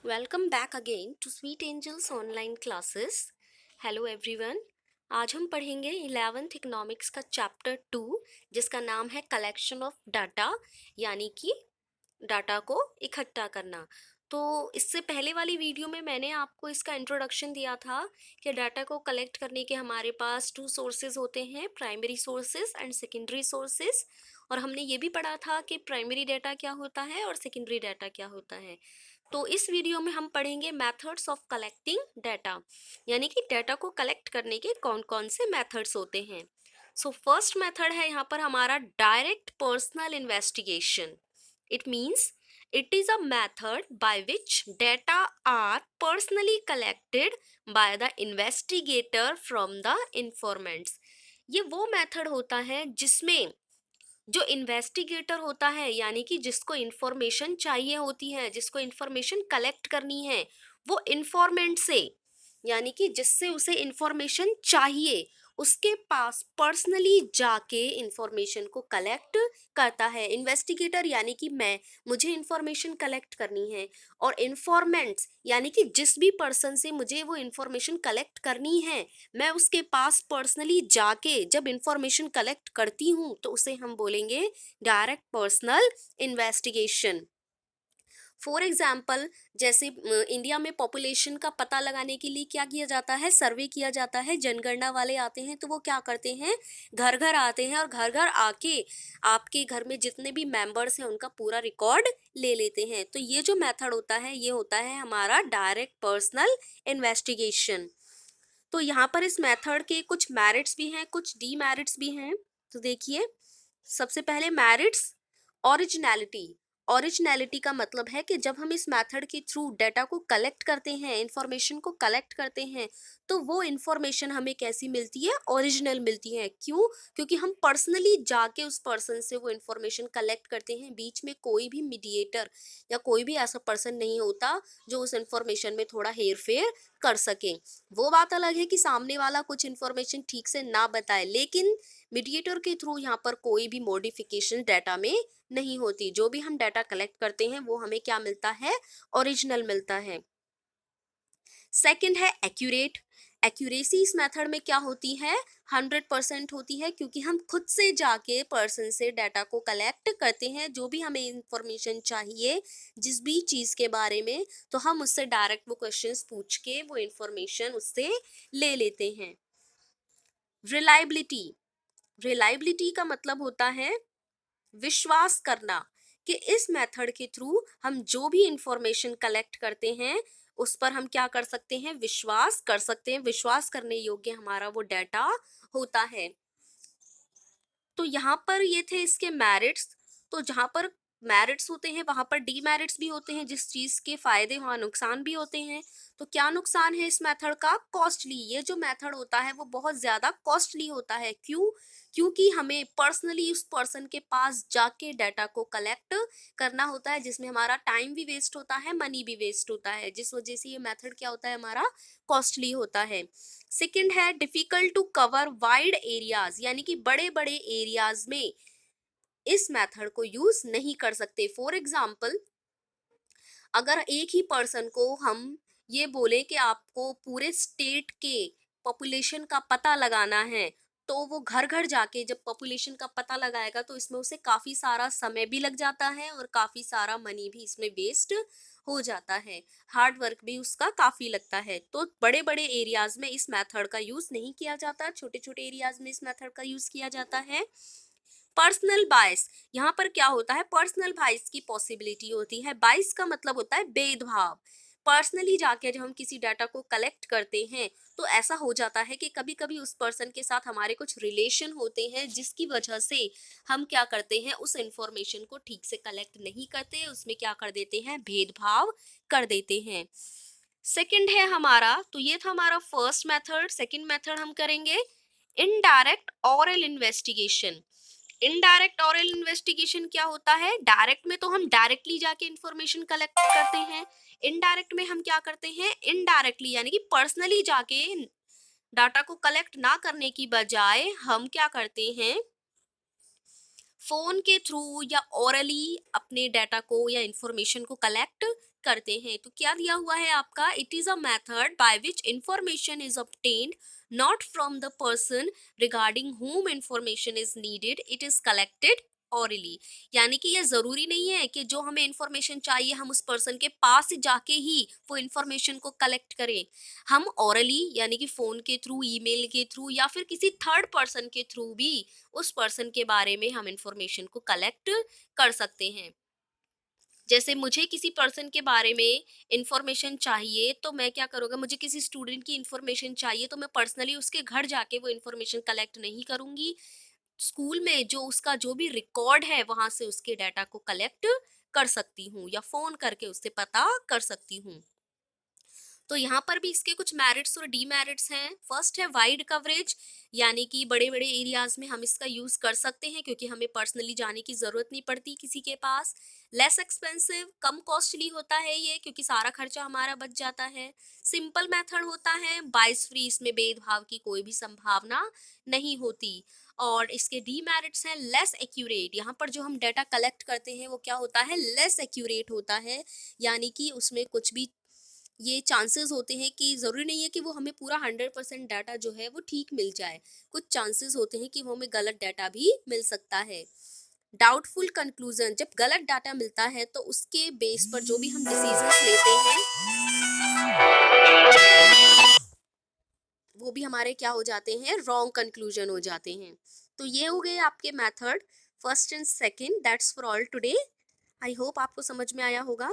Welcome back again to Sweet Angels online classes. Hello everyone. आज हम पढ़ेंगे 11th economics का चैप्टर 2 जिसका नाम है कलेक्शन ऑफ डाटा, यानी कि डाटा को इकट्ठा करना। तो इससे पहले वाली वीडियो में मैंने आपको इसका इंट्रोडक्शन दिया था कि डाटा को कलेक्ट करने के हमारे पास टू सोर्सेज होते हैं, primary sources and secondary sources. और हमने ये भी पढ़ा था कि प्राइमरी डाटा क्या होता है और सेकेंडरी डाटा क्या होता है। तो इस वीडियो में हम पढ़ेंगे मेथड्स ऑफ कलेक्टिंग डाटा, यानी कि डाटा को कलेक्ट करने के कौन कौन से मेथड्स होते हैं। सो फर्स्ट मेथड है यहाँ पर हमारा direct personal investigation. It means it is a method by which data are personally collected by the investigator from the informants। ये वो मेथड होता है जिसमें जो इन्वेस्टिगेटर होता है, यानी कि जिसको इंफॉर्मेशन चाहिए होती है, जिसको इंफॉर्मेशन कलेक्ट करनी है, वो इंफॉर्मेंट से, यानी कि जिससे उसे इंफॉर्मेशन चाहिए उसके पास पर्सनली जाके इंफॉर्मेशन को कलेक्ट करता है। इन्वेस्टिगेटर यानी कि मैं, मुझे इंफॉर्मेशन कलेक्ट करनी है, और इंफॉर्मेंट्स यानी कि जिस भी पर्सन से मुझे वो इंफॉर्मेशन कलेक्ट करनी है, मैं उसके पास पर्सनली जाके जब इंफॉर्मेशन कलेक्ट करती हूँ तो उसे हम बोलेंगे direct personal investigation. For example, जैसे इंडिया में पॉपुलेशन का पता लगाने के लिए क्या किया जाता है, सर्वे किया जाता है। जनगणना वाले आते हैं तो वो क्या करते हैं, घर घर आते हैं और घर घर आके आपके घर में जितने भी मेंबर्स हैं उनका पूरा रिकॉर्ड ले लेते हैं। तो ये जो मेथड होता है ये होता है हमारा डायरेक्ट पर्सनल इन्वेस्टिगेशन। तो यहाँ पर इस मेथड के कुछ मेरिट्स भी हैं, कुछ डीमेरिट्स भी हैं। तो देखिए, सबसे पहले मेरिट्स, ओरिजिनलिटी। ओरिजिनलिटी का मतलब है कि जब हम इस मेथड के थ्रू डाटा को कलेक्ट करते हैं, इंफॉर्मेशन को कलेक्ट करते हैं, तो वो इंफॉर्मेशन हमें कैसी मिलती है, ओरिजिनल मिलती है। क्यों? क्योंकि हम पर्सनली जाके उस पर्सन से वो इंफॉर्मेशन कलेक्ट करते हैं। बीच में कोई भी मीडिएटर या कोई भी ऐसा पर्सन नहीं होता जो उस इंफॉर्मेशन में थोड़ा हेर फेर कर सके। वो बात अलग है कि सामने वाला कुछ इंफॉर्मेशन ठीक से ना बताए, लेकिन मीडिएटर के थ्रू यहाँ पर कोई भी मॉडिफिकेशन डाटा में नहीं होती। जो भी हम डाटा कलेक्ट करते हैं वो हमें क्या मिलता है, ओरिजिनल मिलता है। सेकंड है एक्यूरेट। एक्यूरेसी इस मेथड में क्या होती है, 100% होती है, क्योंकि हम खुद से जाके पर्सन से डाटा को कलेक्ट करते हैं। जो भी हमें इंफॉर्मेशन चाहिए जिस भी चीज़ के बारे में, तो हम उससे डायरेक्ट वो क्वेश्चंस पूछ के वो इंफॉर्मेशन उससे ले लेते हैं। रिलायबिलिटी। रिलायबिलिटी का मतलब होता है विश्वास करना, कि इस मेथड के थ्रू हम जो भी इंफॉर्मेशन कलेक्ट करते हैं उस पर हम क्या कर सकते हैं, विश्वास कर सकते हैं। विश्वास करने योग्य हमारा वो डाटा होता है। तो यहाँ पर ये थे इसके मेरिट्स। तो जहाँ पर मेरिट्स होते हैं वहां पर डीमेरिट्स भी होते हैं। जिस चीज के फायदे वहां नुकसान भी होते हैं। तो क्या नुकसान है इस मेथड का, कॉस्टली। ये जो मेथड होता है वो बहुत ज्यादा कॉस्टली होता है। क्यों? क्योंकि हमें पर्सनली उस पर्सन के पास जाके डाटा को कलेक्ट करना होता है, जिसमें हमारा टाइम भी वेस्ट होता है, मनी भी वेस्ट होता है, जिस वजह से ये मेथड क्या होता है, हमारा कॉस्टली होता है। सेकंड है difficult to cover wide areas, यानी कि बड़े बड़े एरियाज में इस मेथड को यूज नहीं कर सकते। फॉर एग्जाम्पल, अगर एक ही पर्सन को हम ये बोले कि आपको पूरे स्टेट के पॉपुलेशन का पता लगाना है, तो वो घर घर जाके जब पॉपुलेशन का पता लगाएगा तो इसमें उसे काफी सारा समय भी लग जाता है और काफी सारा मनी भी इसमें वेस्ट हो जाता है। हार्ड वर्क भी उसका काफी लगता है। तो बड़े बड़े एरियाज में इस मेथड का यूज नहीं किया जाता, छोटे छोटे एरियाज में इस मेथड का यूज किया जाता है। Personal bias. यहाँ पर क्या होता है, पर्सनल बायस की पॉसिबिलिटी होती है। बायस का मतलब होता है भेदभाव। पर्सनली जाके जब हम किसी डाटा को कलेक्ट करते हैं तो ऐसा हो जाता है कि कभी कभी उस पर्सन के साथ हमारे कुछ रिलेशन होते हैं, जिसकी वजह से हम क्या करते हैं, उस इंफॉर्मेशन को ठीक से कलेक्ट नहीं करते, उसमें क्या कर देते हैं, भेदभाव कर देते हैं। सेकंड है हमारा, तो ये था हमारा फर्स्ट मेथड। सेकंड मेथड हम करेंगे indirect oral investigation. Indirect oral investigation क्या होता है, डायरेक्ट में तो हम डायरेक्टली जाके इंफॉर्मेशन कलेक्ट करते हैं। इनडायरेक्ट में हम क्या करते हैं, इनडायरेक्टली यानी कि पर्सनली जाके डाटा को कलेक्ट ना करने की बजाय हम क्या करते हैं, फ़ोन के थ्रू या ओरली अपने डाटा को या इंफॉर्मेशन को कलेक्ट करते हैं। तो क्या दिया हुआ है आपका, it is a method by which information is obtained not from the person regarding whom information is needed, it is collected orally। यानी कि ये ज़रूरी नहीं है कि जो हमें इंफॉर्मेशन चाहिए हम उस पर्सन के पास जाके ही वो इंफॉर्मेशन को कलेक्ट करें। हम ओरली यानी कि फ़ोन के थ्रू, ईमेल के थ्रू या फिर किसी थर्ड पर्सन के थ्रू भी उस पर्सन के बारे में हम इंफॉर्मेशन को कलेक्ट कर सकते हैं। जैसे मुझे किसी पर्सन के बारे में इंफॉर्मेशन चाहिए तो मैं क्या करूँगा, मुझे किसी स्टूडेंट की इंफॉर्मेशन चाहिए तो मैं पर्सनली उसके घर जाके वो इंफॉर्मेशन कलेक्ट नहीं करूँगी। स्कूल में जो उसका जो भी रिकॉर्ड है वहाँ से उसके डाटा को कलेक्ट कर सकती हूँ या फ़ोन करके उससे पता कर सकती हूँ। तो यहाँ पर भी इसके कुछ मेरिट्स और डीमेरिट्स हैं। फर्स्ट है वाइड कवरेज, यानी कि बड़े-बड़े एरियाज़ में हम इसका यूज़ कर सकते हैं क्योंकि हमें पर्सनली जाने की ज़रूरत नहीं पड़ती किसी के पास। लेस एक्सपेंसिव, कम कॉस्टली होता है ये क्योंकि सारा खर्चा हमारा बच जाता है। सिंपल मेथड होता है, बायस फ्री, इसमें भेदभाव की कोई भी संभावना नहीं होती। और इसके डीमेरिट्स हैं लेस एक्यूरेट, यहाँ पर जो हम डाटा कलेक्ट करते हैं वो क्या होता है, लेस एक्यूरेट होता है, यानी कि उसमें कुछ भी ये चांसेस होते हैं कि ज़रूरी नहीं है कि वो हमें पूरा 100% डाटा जो है वो ठीक मिल जाए। कुछ चांसेस होते हैं कि वो हमें गलत डाटा भी मिल सकता है। डाउटफुल कंक्लूजन, जब गलत डाटा मिलता है तो उसके बेस पर जो भी हम डिसीजंस लेते हैं वो भी हमारे क्या हो जाते हैं, रॉन्ग कंक्लूजन हो जाते हैं। तो ये हो गए आपके method first and second. That's for all today. I hope आपको समझ में आया होगा।